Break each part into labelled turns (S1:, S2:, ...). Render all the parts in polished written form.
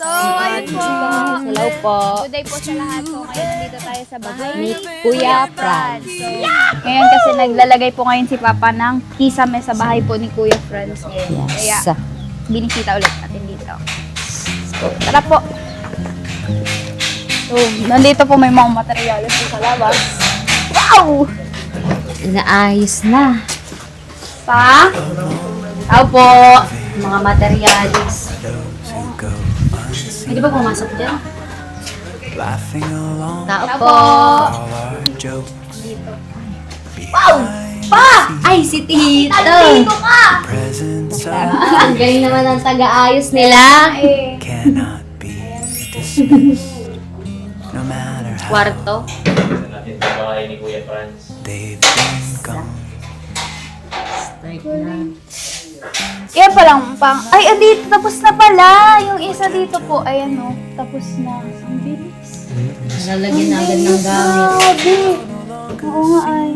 S1: So, ayun po.
S2: Hello po.
S1: Good day po sa lahat. So, ngayon dito tayo sa bahay
S2: Ni Kuya Franz.
S1: So, ngayon kasi naglalagay po ngayon si Papa ng kisame sa bahay po ni Kuya Franz. Ngayon. Kaya,
S2: Yes.
S1: binisita ulit natin dito. So, tara po. So, nandito po may mga materyales po sa labas. Wow!
S2: Inaayos na.
S1: Pa? Tao po.
S2: Mga materialis. Hindi ba pumasok dyan? Tao
S1: Tao
S2: po.
S1: po.
S2: Wow! Pa! Ay, si Tito!
S1: Nandito ka!
S2: Ang galing naman ang taga-ayos nila.
S1: Eh,
S2: Kwarto.
S3: Natin sa bahay ni Kuya Franz.
S2: Start na.
S1: yan pa lang pang... Ay, andito, tapos na pala. Yung isa dito po, ayan o. Tapos na. Ang bilis.
S2: Nalalagyan na agad ng gamit.
S1: Grabe. Oo nga ay.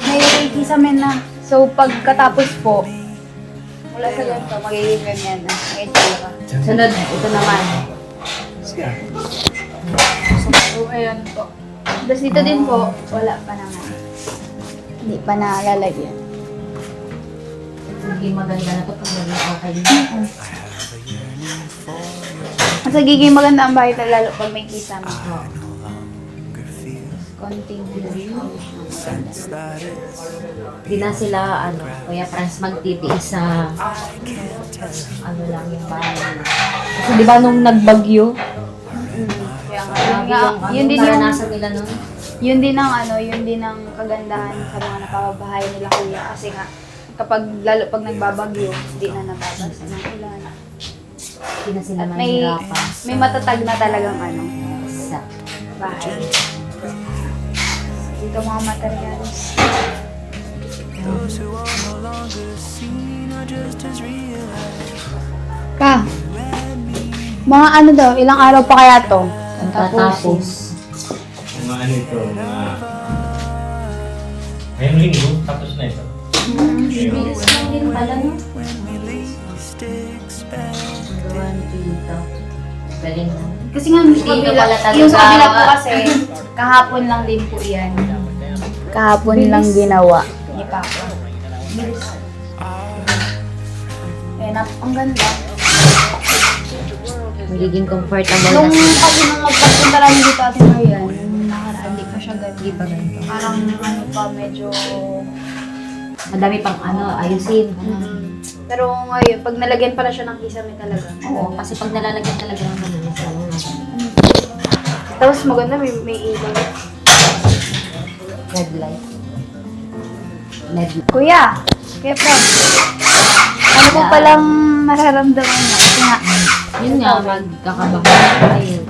S1: May kisame na. So, pagkatapos po, mula sa ganito, magiging ganyan na. May tsura.
S2: Sunod, ito naman.
S1: So, ayan po. Tapos dito din po, wala pa naman. Hindi pa nalalagyan.
S2: Naging maganda na ito pag naging okay na.
S1: Mas nagiging maganda ang bahay lalo pag may kisame. Konting
S2: Hindi na sila, Kuya Franz magtitiis sa ano lang yung bahay nila. Kasi di ba nung nagbagyo,
S1: Kaya nga,
S2: grabe
S1: yun din
S2: yung
S1: yung
S2: naranasan nila nun.
S1: yun din ang yun din ang kagandahan sa mga napapabahay nila kuya kasi nga kapag lalo pag nagbabagyo, hindi na nababasa ng ulan.
S2: Hindi na sila
S1: At may
S2: mahirapan.
S1: may matatag na talagang
S2: Sa
S1: bahay. Dito mga materials. Pa, mga ano daw, ilang araw pa kaya to?
S2: tapos.
S3: Mga ano ito, mga... Ngayong linggo, tapos na ito.
S2: Bilis lang din pala, no? Gawan dito. Galing na.
S1: Kasi nga yung sa
S2: Dito
S1: kabila,
S2: pala talaga.
S1: yung sa kabila po kasi, kahapon lang din po yan. Kahapon lang ginawa. Ni Papa. Bilis. Eh, ang ganda.
S2: Magiging comfortable
S1: Nung
S2: na sila.
S1: kasi nung magpagpunta namin dito Ate Marian, nung nakaraan, di pa siya ganito.
S2: Di ba ganito?
S1: Parang ano pa, medyo...
S2: Madami pang ayusin.
S1: Pero ngayon, pag nalagyan pala siya ng kisame talaga.
S2: Oo, kasi pag nalalagyan talaga ng ganun,
S1: Tapos maganda, may ilaw.
S2: red light. LED.
S1: Kuya, Franz, ano po palang nararamdaman niya? Kasi nga,
S2: Yun nga, magkakabahay.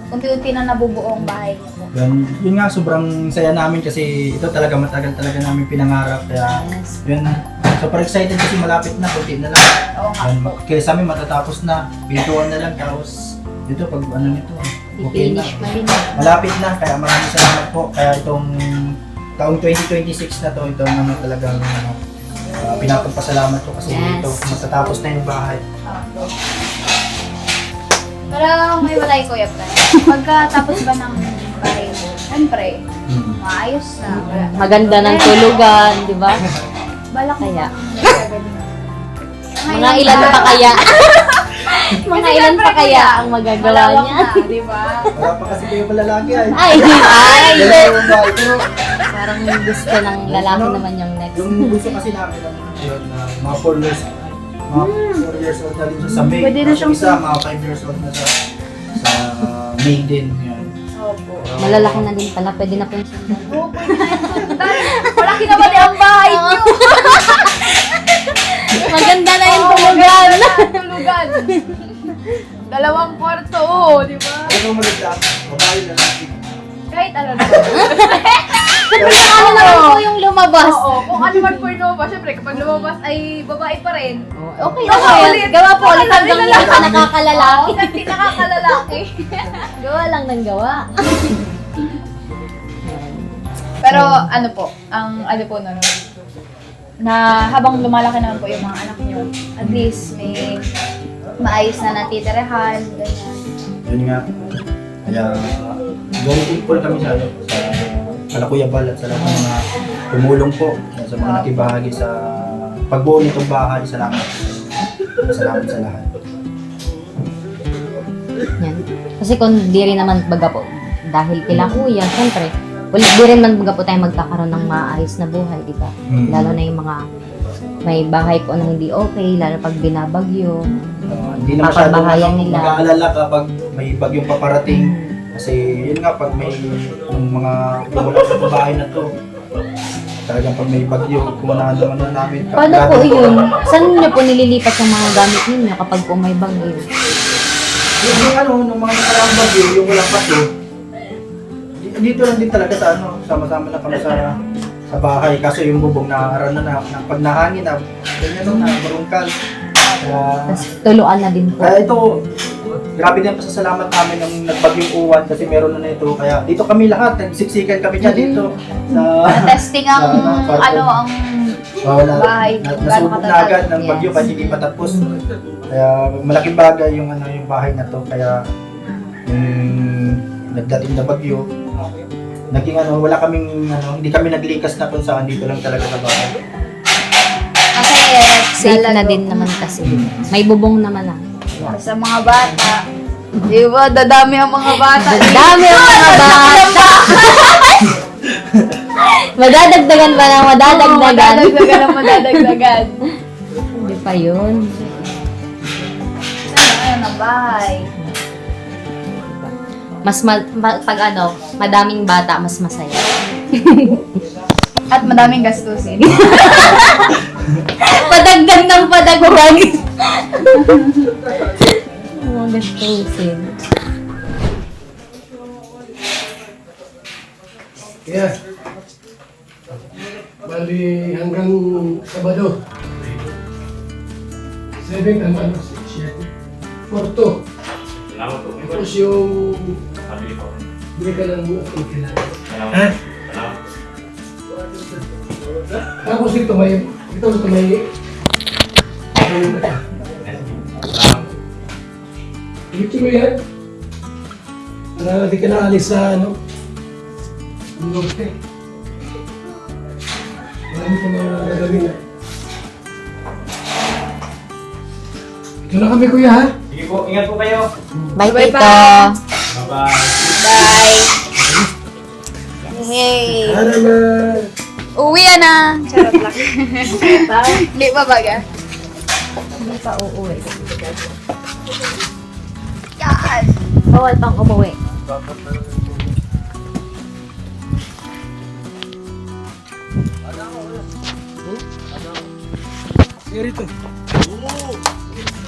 S1: unti-unti na nabubuo ang bahay niyo po.
S4: Yun nga, sobrang saya namin kasi ito talaga matagal talaga namin pinangarap. Kaya
S2: Yes.
S4: yun, super excited kasi malapit na, kunti na lang.
S1: Oo nga
S4: Yun,
S1: po.
S4: kaya sa amin matatapos na, pintuan na lang. Tapos dito pag ano nito, okay na.
S2: I-finish pa rin.
S4: Malapit na, kaya maraming salamat po. Kaya itong taong 2026 na to, ito naman talagang pinapagpasalamat ko kasi
S2: Yes.
S4: ito, matatapos na yung bahay.
S1: Pero may walay Kuya Franz. Pagkatapos ba ng bahay mo, syempre, maayos na. Wala.
S2: Maganda ng tulugan, di ba?
S1: Balak mo
S2: Kaya.
S1: bang
S2: Mga ilan pa kaya? Mga ilan pa kaya ang magagawa niya?
S1: Di ba?
S4: Wala pa kasi kayo lalaki ay.
S2: Ay, ay!
S4: Dalawa yung bahay. Pero
S2: Parang gusto ng lalaki naman yung next.
S4: yung gusto kasi namin yun, mga 4 years, mga 4 years old na din siya sa May.
S1: Pwede na siyang-
S4: Isa, mga 5 years old na sa May din. Yun.
S1: Opo.
S2: Malalaki na din pala, pwede na po yung sundan.
S1: Oo, pwede na yung sundan. Malaki naman ang bahay niyo.
S2: Maganda na yung
S1: Oo,
S2: tulugan.
S1: maganda na, tulugan. Dalawang kwarto, di ba?
S4: Ano mo nagda? Babae na natin.
S1: Kahit ano na.
S2: Ano naman po yung lumabas?
S1: Oo, kung ano man po yung lumabas, syempre kapag lumabas ay babae pa rin.
S2: Okay,
S1: Gawa
S2: okay.
S1: ulit.
S2: Gawa po ulit
S1: Gawa
S2: hanggang
S1: ulit.
S2: hindi ka nakakalalaki.
S1: Oo, hindi nakakalalaki.
S2: Gawa lang ng gawa.
S1: Pero ano po, ang ano po nun, na habang lumalaki naman po yung mga anak niyo, at least maayos na natitirahan, ganyan.
S4: Yun nga. Kaya, very thankful kami sa Kuya Bal at sa lahat ng mga tumulong po sa mga nakibahagi sa pagbuo nitong bahay. Salamat. Salamat sa lahat.
S2: Yan. Kasi kung di rin naman baga po, dahil kila kuya, syempre, wala di rin man baga po tayo magkakaroon ng maayos na buhay, di ba? Lalo na yung mga may bahay po na hindi okay, lalo pag binabagyo.
S4: Hindi na masyadong
S2: Papabahayan nila.
S4: mag-aalala kapag may bagyong paparating. Kasi yun nga, pag may yung mga wala sa bahay na to, talagang pag may bagyo, kumanan naman na namin.
S2: Paano po yun? Saan niyo po nililipat yung mga gamit ninyo kapag po may bagyo?
S4: Yung ano, nung mga nakaraang bagyo, yung walang pato, dito lang din talaga sa ano, sama-sama na kami sa bahay. Kaso yung bubong naaaral na pag nahangin na, ganyan na, marungkal.
S2: Tapos tuluan na din po.
S4: Kaya ito, grabe din pasasalamat namin ng nagbagyong uwan kasi meron na ito. Kaya dito kami lahat, nagsiksikan kami dyan dito.
S1: Testing ang, ang bahay.
S4: Nasubok na agad ng bagyo kasi hindi pa tapos. Kaya malaking bagay yung yung bahay na to. Kaya nagdating na bagyo, naging wala kaming hindi kami naglikas na kung saan, dito lang talaga sa bahay.
S1: Kasi
S2: Safe na din naman kasi. May bubong naman na.
S1: sa mga bata, di ba, dadami ang mga bata.
S2: Dami ang mga bata! Madadagdagan pa ng madadagdagan.
S1: Madadagdagan.
S2: Hindi pa yun.
S1: Ano ng bahay.
S2: Pag madaming bata, mas masaya.
S1: At madaming gastusin.
S2: Padagdag ng padagdag. Mga gastusin.
S5: Yeah. Bali hanggang Sabado. 7 ang ano, 7. Porto.
S3: Salamat po.
S5: Tapos yung
S3: Sabi ko.
S5: hindi ka lang kailangan.
S3: Salamat. Salamat.
S5: Tapos ito may Ito mo yan. Para di ka naalis sa ano. Norte. Marami ka mga gagawin na. Ito na kami kuya ha.
S3: Sige po, ingat po kayo.
S2: Bye,
S1: Bye,
S2: Tito.
S3: Bye-bye.
S1: Bye. Hey.
S5: Para na.
S1: Uwi na. Charot lang. Hindi pa baga?
S2: Hindi pa uuwi.
S1: Yan.
S2: Bawal pang umuwi.
S5: Rito.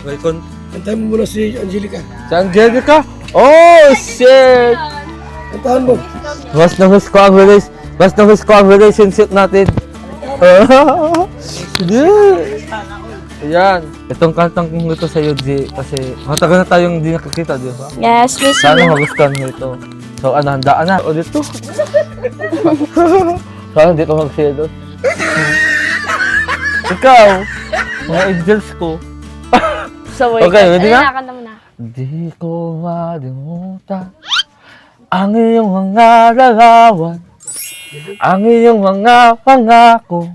S6: Welcome.
S5: Kantahan mo muna si Angelica.
S6: Si Angelica? Oh, shit!
S5: Kantahan mo.
S6: Mas na huwis ko ang relationship natin. Ayan. Itong kantang kong ito sa G kasi matagal na tayong hindi nakakita, di ba?
S1: Yes, miss
S6: Sana magustuhan mo ito. So, handaan na. O, dito. Sana dito mag-share doon. Ikaw, mga angels ko. Okay, ready na? Di ko malimutan ang iyong mga larawan, ang iyong mga pangako.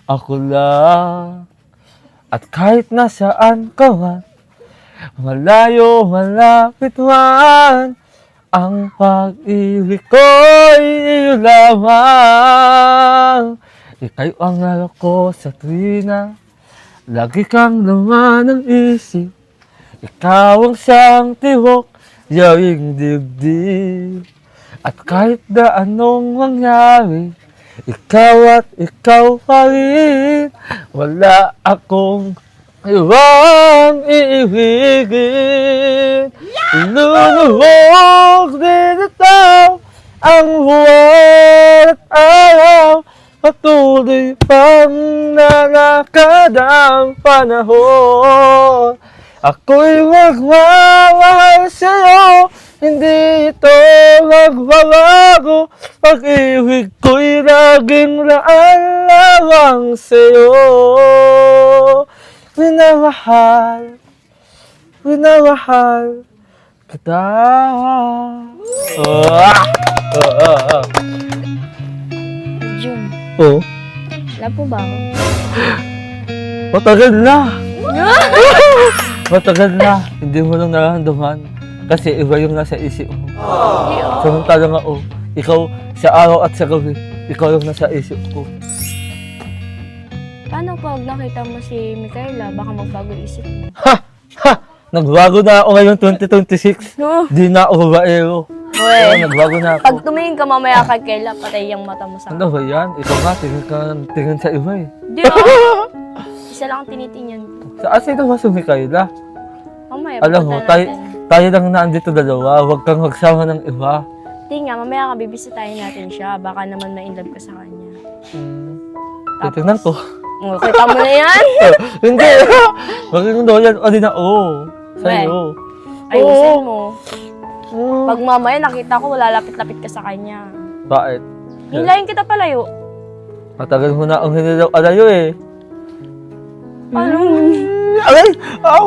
S6: Ako lang, at kahit nasaan ka man, malayo, malapit man, ang pag-ibig ko'y iyo lamang. Ika'y ang laro ko sa tuwina, lagi kang laman ng isip. Ikaw ang siyang tibok, yaring dibdib. At kahit na anong mangyari, ikaw at ikaw pa rin. Wala akong ibang iibigin. Iluluhog din ito ang buwan at araw. Patuloy pang nanakad ang panahon. Ako'y magmamahal sa'yo, hindi ito magbabago. Pag-ibig ko'y laging laan sa'yo. Minamahal, minamahal kita.
S7: Jun,
S6: Oh,
S7: wala po ba ako?
S6: matagal na. Matagal na. Hindi mo lang nararamdaman. Kasi iba yung nasa isip mo. Samantalang ako, ikaw sa araw at sa gabi, ikaw yung nasa isip ko.
S7: Paano pag nakita mo si Micaela, baka magbago isip mo?
S6: Nagbago na ako ngayon 2026.
S7: No.
S6: Di na ako babaero.
S7: Uy,
S6: Nagbago na ako.
S7: pag tumingin ka mamaya kay Kayla, patay yung mata mo sa
S6: Ano ba yan? Ikaw nga, tingin sa iba eh.
S7: Di ba? Isa lang ang tinitingnan ko.
S6: Sa asin naman si Micaela.
S7: Mamaya,
S6: Alam mo,
S7: pupunta natin.
S6: tayo lang nandito dalawa. Huwag kang magsama ng iba.
S7: Di nga, mamaya ka bibisitahin natin siya. Baka naman ma-inlove ka sa kanya.
S6: Titignan ko.
S7: Oh, kita mo na yan?
S6: Hindi! Maging loyal o din ako. Sa'yo.
S7: Ayusin mo. Pag mamaya nakita ko, lalapit-lapit ka sa kanya.
S6: Bakit?
S7: Hilayin kita palayo.
S6: Matagal mo na ang hinilaw-alayo eh.
S7: Ano?
S6: Aray! Aw!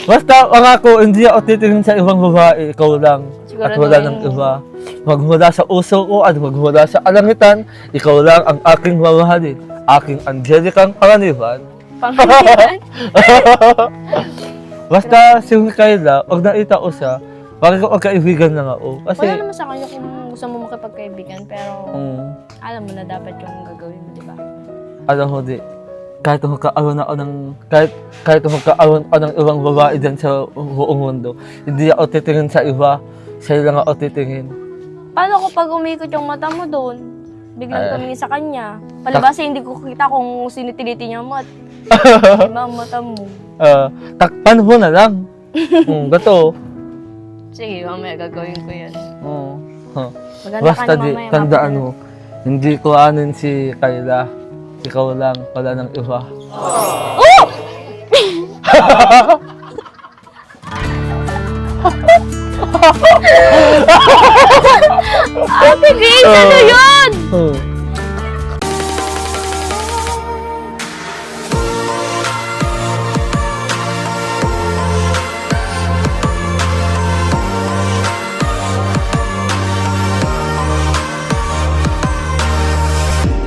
S6: Basta ako, hindi ako titingin sa ibang babae. Ikaw lang. At wala ng iba. Magmula sa uso ko at magmula sa kalangitan, ikaw lang ang aking mamahalin. Aking Angelicang Karaniban.
S7: Panganiban?
S6: Basta si Micaela, huwag nakita ko siya, parang magkaibigan lang ako. Kasi,
S7: Wala naman sa kanya kung gusto mo makipagkaibigan, pero alam mo na dapat yung gagawin mo, di ba?
S6: alam mo di, kahit magkaaroon ako ng, kahit magkaaroon ako ng ibang babae dyan sa buong mundo, hindi ako titingin sa iba, sa'yo lang ako titingin.
S7: Paano kapag umikot yung mata mo doon? Biglang tumingin sa kanya. Palibasa hindi ko kita kung sino tinitingnan mo at iba ang mata mo.
S6: Takpan mo na lang. Gato.
S7: Sige, mamaya gagawin ko yan. Maganda
S6: Basta
S7: ka na
S6: di,
S7: mamaya.
S6: tandaan mo, hindi ko anin si Kayla. Ikaw lang, wala ng iba.
S7: Ate Grace, ano